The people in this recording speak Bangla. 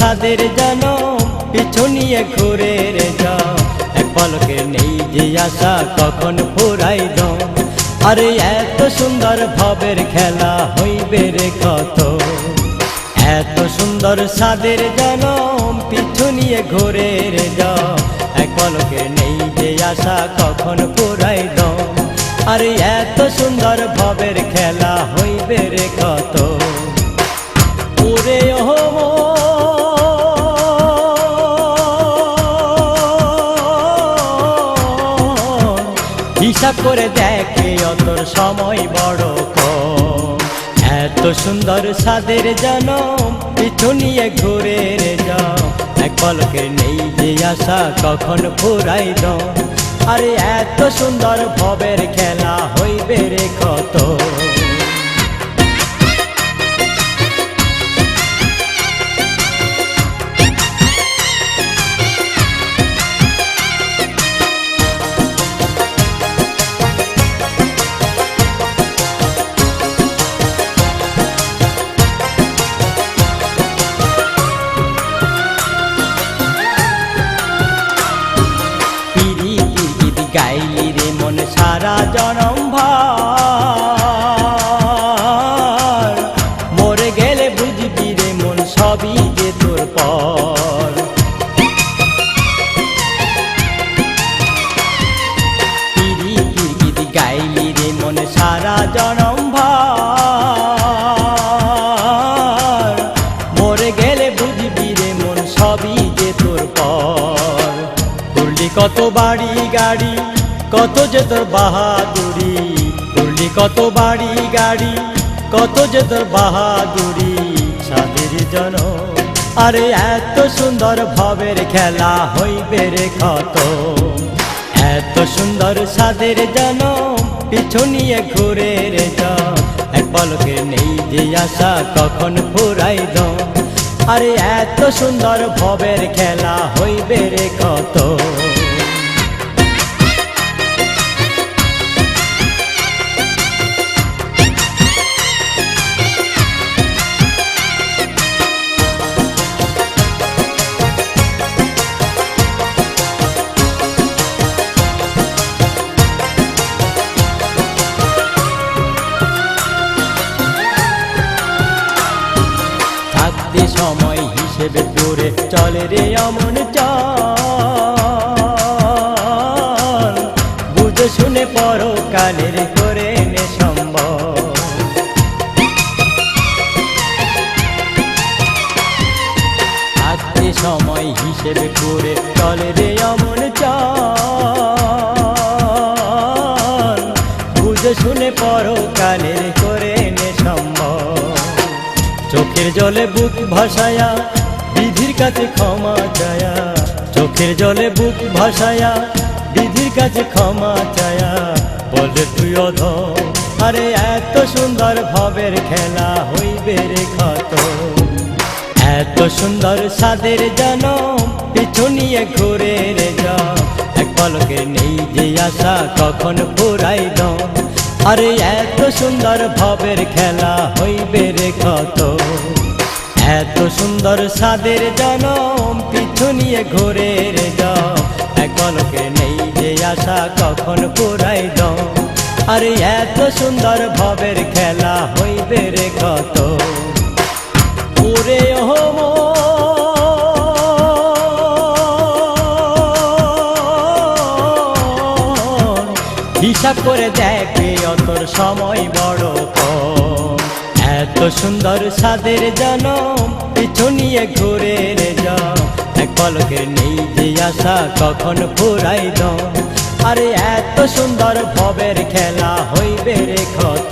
সাদের জনম পিছু নিয়ে ঘুরে রে যাও, এক পলকে নেই যে আশা কখন ফুরাই দম। আরে এত সুন্দর ভবের খেলা হইবে রে কত, এত সুন্দর সাদের জনম পিছু নিয়ে ঘুরে রে যাও, এক পলকে নেই যে আশা কখন ফুরাই দম। আরে এত সুন্দর ভবের খেলা হইবে রে কত। ওরে ও হিসাব করে দেখে অতর সময় বড় কম, এত সুন্দর সাদের জনম পিছু নিয়ে ঘুরে রে যাও, এক পলকে নেই যে আশা কখন ফুরাই দম। আরে এত সুন্দর ভবের খেলা হইবে রে কত। গাইলি রে মন সারা জনম ভর, মরে গেলে বুঝবি রে মন সবই যে তোর পর। পিরিতি গাইলি রে মন সারা জনম ভর, মরে গেলে বুঝবি রে মন সবই যে তোর পর। করলি কত বাড়ি গাড়ি কত যে তোর বাহাদুরি, করলি কত বাড়ি গাড়ি কত যে তোর বাহাদুরি সাদের জনম। আরে এত সুন্দর ভবের খেলা হইবে রে কত, এত সুন্দর সাদের জনম পিছু নিয়ে ঘুরে রে যাও, এক পলকে নেই যে আশা কখন ফুরাই দম। আরে এত সুন্দর ভবের খেলা হইবে রে কত। সময় হিসেবে করে চলে রে অমন চল, বুঝে শুনে পরো কালের করে নে সম্ভব। আজকে সময় হিসেবে করে চলে রে অমন চল, বুঝে শুনে পরো কালের করে নে সম্ভব। চোখের জলে বুক ভাসায়া বিধির কাছে ক্ষমা চায়া, চোখের জলে বুক ভাসায়া বিধির কাছে ক্ষমা চায়া, বলে তুই অধম। আরে এত সুন্দর ভবের খেলা হইবে রে কত, এত সুন্দর সাদের জনম পিছু নিয়ে ঘুরে রে যাও, এক পলকে নেই যে আশা কখন ফুরাই দম। আরে এত সুন্দর ভবের খেলা হইবে রে কত, এত সুন্দর সাদের জনম পিছু নিয়ে ঘুরে রে যাও, এক পলকে নেই যে আশা কখন ফুরাই দম। আরে এত সুন্দর ভবের খেলা হইবে রে কত। ওরে ও হিসাব করে দেখে অতর সময় বড় কম, এত সুন্দর সাদের জনম পিছু নিয়ে ঘুরে রে যাও, এক পলকে নেই যে আশা কখন ফুরাই দম। আরে এত সুন্দর ভবের খেলা হইবে রে কত।